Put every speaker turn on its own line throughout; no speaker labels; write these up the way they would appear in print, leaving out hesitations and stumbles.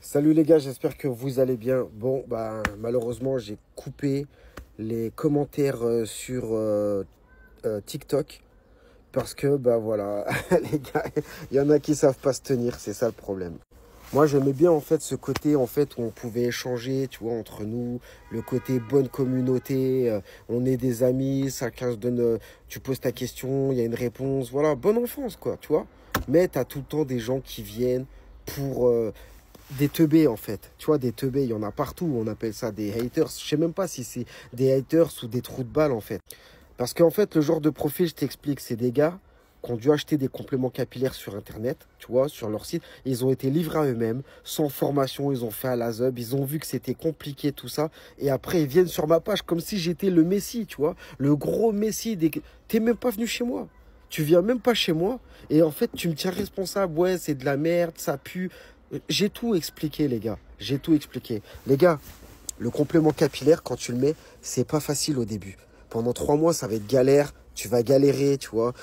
Salut les gars, j'espère que vous allez bien. Bon, bah malheureusement, j'ai coupé les commentaires sur TikTok parce que bah voilà, les gars, il y en a qui savent pas se tenir, c'est ça le problème. Moi, j'aimais bien en fait ce côté en fait où on pouvait échanger, tu vois, entre nous, le côté bonne communauté, on est des amis, chacun se donne, tu poses ta question, il y a une réponse, voilà, bonne enfance quoi, tu vois. Mais tu as tout le temps des gens qui viennent pour des teubés en fait, tu vois, des teubés, il y en a partout, on appelle ça des haters, je sais même pas si c'est des haters ou des trous de balles en fait. Parce qu'en fait, le genre de profil, je t'explique, c'est des gars qui ont dû acheter des compléments capillaires sur Internet, tu vois, sur leur site. Ils ont été livrés à eux-mêmes, sans formation, ils ont fait à la zeub, ils ont vu que c'était compliqué tout ça. Et après, ils viennent sur ma page comme si j'étais le messie, tu vois, le gros messie. T'es même pas venu chez moi. Tu viens même pas chez moi. Et en fait, tu me tiens responsable. Ouais, c'est de la merde, ça pue. J'ai tout expliqué, les gars. J'ai tout expliqué. Les gars, le complément capillaire, quand tu le mets, c'est pas facile au début. Pendant 3 mois, ça va être galère. Tu vas galérer, tu vois.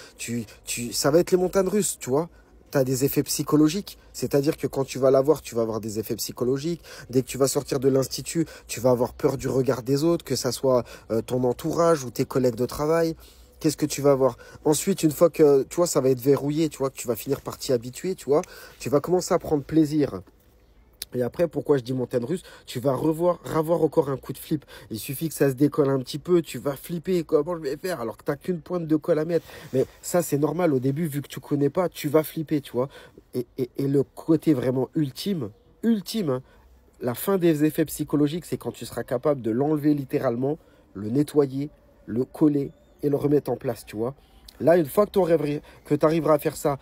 Ça va être les montagnes russes, tu vois. Tu as des effets psychologiques. C'est-à-dire que quand tu vas l'avoir, tu vas avoir des effets psychologiques. Dès que tu vas sortir de l'institut, tu vas avoir peur du regard des autres, que ça soit ton entourage ou tes collègues de travail. Qu'est-ce que tu vas avoir? Ensuite, une fois que, tu vois, ça va être verrouillé, tu vois, que tu vas finir par t'y habituer, tu vois, tu vas commencer à prendre plaisir. Et après, pourquoi je dis montagne russe? Tu vas avoir encore un coup de flip. Il suffit que ça se décolle un petit peu, tu vas flipper. Comment je vais faire? Alors que tu n'as qu'une pointe de colle à mettre. Mais ça, c'est normal. Au début, vu que tu connais pas, tu vas flipper, tu vois. Et le côté vraiment ultime, hein, la fin des effets psychologiques, c'est quand tu seras capable de l'enlever littéralement, le nettoyer, le coller et le remettre en place, tu vois. Là, une fois que tu arriveras à faire ça,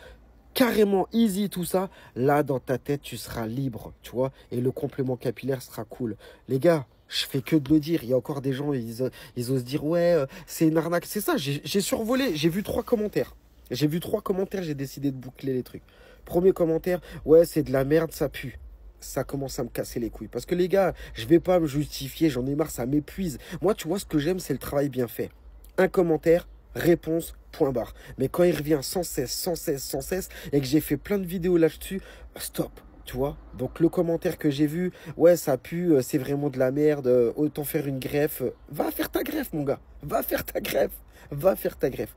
carrément easy tout ça, là dans ta tête tu seras libre, tu vois, et le complément capillaire sera cool. Les gars, je fais que de le dire, il y a encore des gens, ils osent dire ouais, c'est une arnaque, c'est ça, j'ai survolé, j'ai vu 3 commentaires. J'ai vu 3 commentaires, j'ai décidé de boucler les trucs. Premier commentaire, ouais, c'est de la merde, ça pue. Ça commence à me casser les couilles. Parce que les gars, je vais pas me justifier, j'en ai marre, ça m'épuise. Moi, tu vois, ce que j'aime, c'est le travail bien fait. Un commentaire, réponse, point barre. Mais quand il revient sans cesse, sans cesse, sans cesse, et que j'ai fait plein de vidéos là-dessus, stop, tu vois. Donc le commentaire que j'ai vu, ouais, ça pue, c'est vraiment de la merde, autant faire une greffe. Va faire ta greffe, mon gars. Va faire ta greffe. Va faire ta greffe.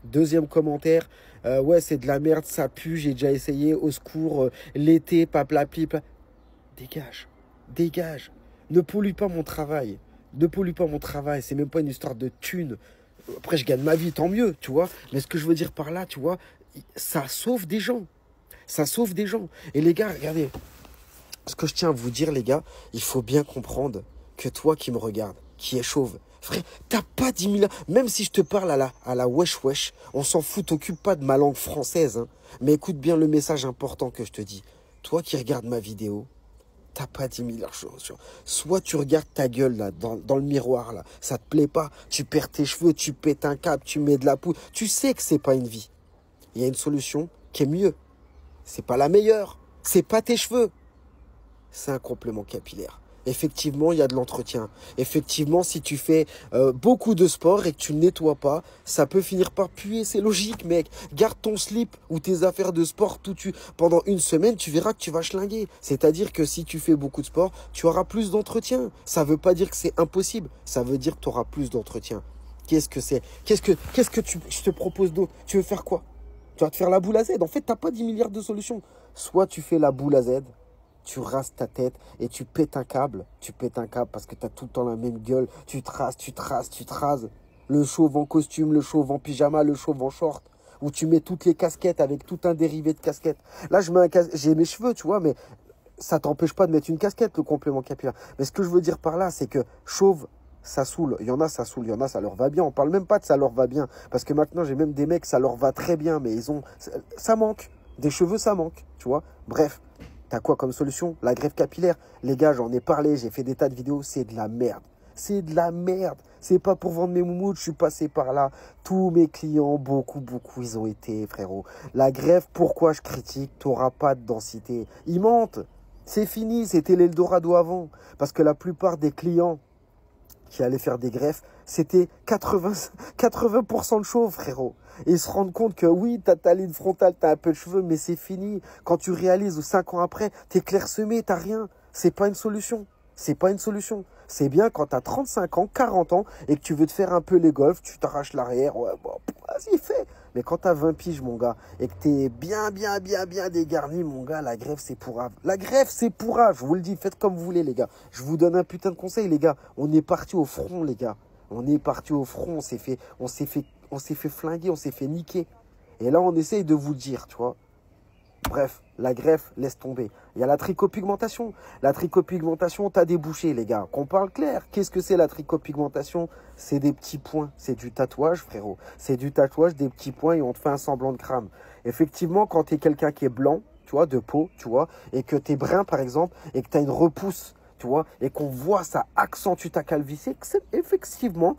Deuxième commentaire, ouais, c'est de la merde, ça pue, j'ai déjà essayé, au secours, l'été, paplapip. Dégage, dégage. Ne pollue pas mon travail. Ne pollue pas mon travail, c'est même pas une histoire de thunes. Après, je gagne ma vie, tant mieux, tu vois. Mais ce que je veux dire par là, tu vois, ça sauve des gens. Ça sauve des gens. Et les gars, regardez, ce que je tiens à vous dire, les gars, il faut bien comprendre que toi qui me regardes, qui est chauve, frère, t'as pas 10 000... Même si je te parle à la wesh wesh, on s'en fout, t'occupe pas de ma langue française. Hein. Mais écoute bien le message important que je te dis. Toi qui regardes ma vidéo, t'as pas 10 000 choses. Soit tu regardes ta gueule là, dans le miroir là, ça te plaît pas, tu perds tes cheveux, tu pètes un câble, tu mets de la poudre, tu sais que c'est pas une vie. Il y a une solution qui est mieux. C'est pas la meilleure, c'est pas tes cheveux, c'est un complément capillaire. Effectivement, il y a de l'entretien. Effectivement, si tu fais beaucoup de sport et que tu ne nettoies pas, ça peut finir par puer. C'est logique, mec. Garde ton slip ou tes affaires de sport pendant une semaine, tu verras que tu vas schlinguer. C'est-à-dire que si tu fais beaucoup de sport, tu auras plus d'entretien. Ça ne veut pas dire que c'est impossible. Ça veut dire que tu auras plus d'entretien. Qu'est-ce que c'est? Qu'est-ce que je te propose d'autre? Tu veux faire quoi? Tu vas te faire la boule à Z. En fait, tu n'as pas 10 milliards de solutions. Soit tu fais la boule à Z, tu rases ta tête et tu pètes un câble. Tu pètes un câble parce que tu as tout le temps la même gueule. Tu te rases, tu te rases, tu te rases. Le chauve en costume, le chauve en pyjama, le chauve en short. Où tu mets toutes les casquettes avec tout un dérivé de casquette. Là, j'ai mes cheveux, tu vois, mais ça t'empêche pas de mettre une casquette, le complément capillaire. Mais ce que je veux dire par là, c'est que chauve, ça saoule. Il y en a, ça saoule. Il y en a, ça leur va bien. On parle même pas de ça leur va bien. Parce que maintenant, j'ai même des mecs, ça leur va très bien. Mais ça manque. Des cheveux, ça manque. Tu vois. Bref. T'as quoi comme solution? La greffe capillaire. Les gars, j'en ai parlé, j'ai fait des tas de vidéos, c'est de la merde. C'est de la merde. C'est pas pour vendre mes moumoutes, je suis passé par là. Tous mes clients, beaucoup, ils ont été, frérot. La greffe, pourquoi je critique? T'auras pas de densité. Ils mentent. C'est fini, c'était l'Eldorado avant. Parce que la plupart des clients qui allaient faire des greffes, c'était 80% de chauve, frérot. Et ils se rendent compte que oui, t'as ta ligne frontale, t'as un peu de cheveux, mais c'est fini. Quand tu réalises 5 ans après, t'es clairsemé, t'as rien. C'est pas une solution. C'est pas une solution. C'est bien quand t'as 35 ans, 40 ans, et que tu veux te faire un peu les golfs, tu t'arraches l'arrière, ouais, bon, vas-y, fais. Mais quand t'as 20 piges, mon gars, et que t'es bien dégarni, mon gars, la greffe, c'est pourrave. La greffe, c'est pourrave, je vous le dis, faites comme vous voulez, les gars. Je vous donne un putain de conseil, les gars. On est parti au front, les gars. On est parti au front, on s'est fait flinguer, on s'est fait niquer. Et là, on essaye de vous le dire, tu vois. Bref, la greffe, laisse tomber. Il y a la trichopigmentation. La trichopigmentation, t'as des bouchées, les gars. Qu'on parle clair. Qu'est-ce que c'est la trichopigmentation? C'est des petits points. C'est du tatouage, frérot. C'est du tatouage, des petits points et on te fait un semblant de crâne. Effectivement, quand t'es quelqu'un qui est blanc, tu vois, de peau, tu vois, et que t'es brun, par exemple, et que t'as une repousse, tu vois, et qu'on voit ça accentue ta calvitie, effectivement,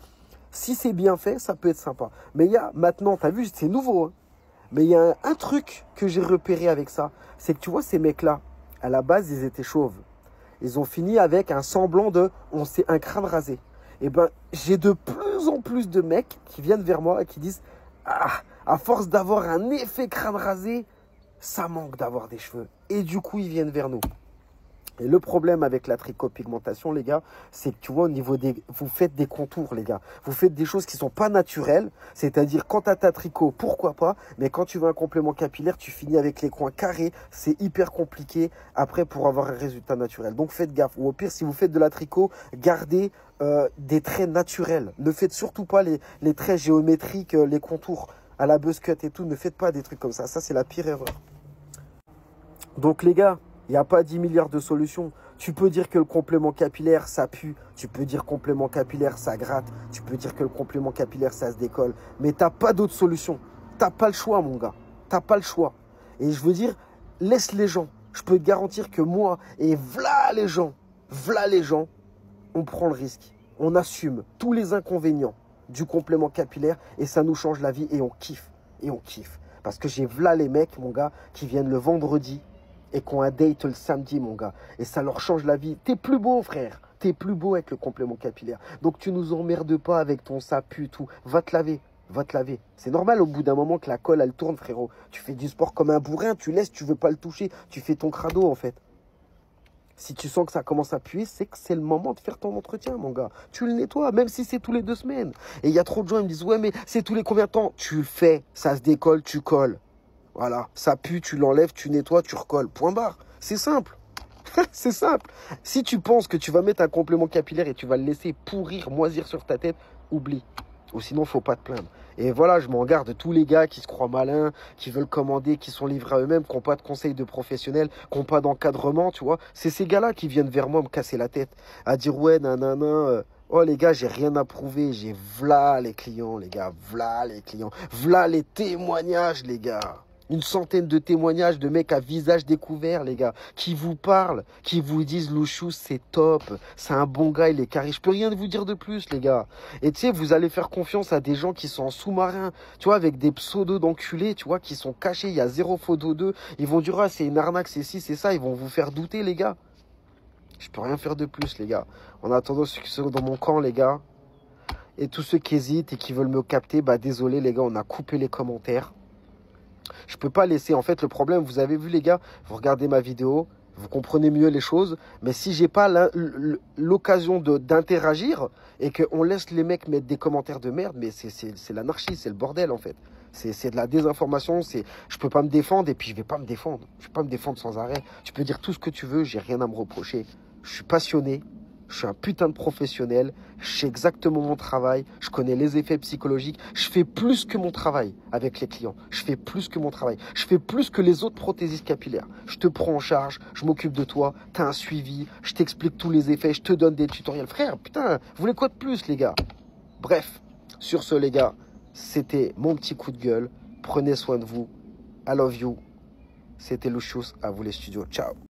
si c'est bien fait, ça peut être sympa. Mais il y a maintenant, t'as vu, c'est nouveau, hein. Mais il y a un truc que j'ai repéré avec ça, c'est que tu vois ces mecs-là, à la base, ils étaient chauves. Ils ont fini avec un semblant de, un crâne rasé. Et ben, j'ai de plus en plus de mecs qui viennent vers moi et qui disent, ah, à force d'avoir un effet crâne rasé, ça manque d'avoir des cheveux. Et du coup, ils viennent vers nous. Et le problème avec la trichopigmentation, les gars, c'est que tu vois, au niveau des... Vous faites des contours, les gars. Vous faites des choses qui sont pas naturelles. C'est-à-dire, quand tu as ta tricot, pourquoi pas. Mais quand tu veux un complément capillaire, tu finis avec les coins carrés. C'est hyper compliqué après pour avoir un résultat naturel. Donc, faites gaffe. Ou au pire, si vous faites de la tricot, gardez des traits naturels. Ne faites surtout pas les traits géométriques, les contours à la buzz cut et tout. Ne faites pas des trucs comme ça. Ça, c'est la pire erreur. Donc, les gars, il n'y a pas 10 milliards de solutions. Tu peux dire que le complément capillaire, ça pue. Tu peux dire complément capillaire, ça gratte. Tu peux dire que le complément capillaire, ça se décolle. Mais tu n'as pas d'autre solution. Tu n'as pas le choix, mon gars. Tu n'as pas le choix. Et je veux dire, laisse les gens. Je peux te garantir que moi, et v'là les gens, on prend le risque. On assume tous les inconvénients du complément capillaire et ça nous change la vie et on kiffe. Et on kiffe. Parce que j'ai v'là les mecs, mon gars, qui viennent le vendredi et qui ont un date le samedi, mon gars. Et ça leur change la vie. T'es plus beau, frère. T'es plus beau avec le complément capillaire. Donc, tu nous emmerdes pas avec ton ça pue, tout. Va te laver. Va te laver. C'est normal au bout d'un moment que la colle, elle tourne, frérot. Tu fais du sport comme un bourrin. Tu laisses, tu veux pas le toucher. Tu fais ton crado, en fait. Si tu sens que ça commence à puer, c'est que c'est le moment de faire ton entretien, mon gars. Tu le nettoies, même si c'est tous les 2 semaines. Et il y a trop de gens qui me disent, ouais, mais c'est tous les combien de temps? Tu le fais. Ça se décolle, tu colles. Voilà, ça pue, tu l'enlèves, tu nettoies, tu recolles. Point barre. C'est simple. C'est simple. Si tu penses que tu vas mettre un complément capillaire et tu vas le laisser pourrir, moisir sur ta tête, oublie. Ou sinon, faut pas te plaindre. Et voilà, je m'en garde tous les gars qui se croient malins, qui veulent commander, qui sont livrés à eux-mêmes, qui n'ont pas de conseils de professionnels, qui n'ont pas d'encadrement, tu vois. C'est ces gars-là qui viennent vers moi me casser la tête, à dire ouais, nanana. Oh les gars, j'ai rien à prouver, j'ai v'là les clients, les gars, v'là les clients, v'là les témoignages, les gars. Une centaine de témoignages de mecs à visage découvert, les gars, qui vous parlent, qui vous disent Louchous, c'est top, c'est un bon gars, il est carré. Je peux rien vous dire de plus, les gars. Et tu sais, vous allez faire confiance à des gens qui sont en sous-marin, tu vois, avec des pseudos d'enculés, tu vois, qui sont cachés, il y a 0 photo d'eux. Ils vont dire, ah, c'est une arnaque, c'est ci, c'est ça. Ils vont vous faire douter, les gars. Je peux rien faire de plus, les gars. En attendant, ceux qui sont dans mon camp, les gars, et tous ceux qui hésitent et qui veulent me capter, bah désolé, les gars, on a coupé les commentaires. Je peux pas laisser, en fait, le problème, vous avez vu les gars, vous regardez ma vidéo, vous comprenez mieux les choses, mais si j'ai pas l'occasion d'interagir et qu'on laisse les mecs mettre des commentaires de merde, mais c'est l'anarchie, c'est le bordel en fait. C'est de la désinformation, je peux pas me défendre et puis je vais pas me défendre. Je vais pas me défendre sans arrêt. Tu peux dire tout ce que tu veux, j'ai rien à me reprocher. Je suis passionné. Je suis un putain de professionnel, je sais exactement mon travail, je connais les effets psychologiques, je fais plus que mon travail avec les clients, je fais plus que mon travail, je fais plus que les autres prothésistes capillaires. Je te prends en charge, je m'occupe de toi, tu as un suivi, je t'explique tous les effets, je te donne des tutoriels. Frère, putain, vous voulez quoi de plus les gars? Bref, sur ce les gars, c'était mon petit coup de gueule, prenez soin de vous, I love you, c'était Louchous, à vous les studios, ciao.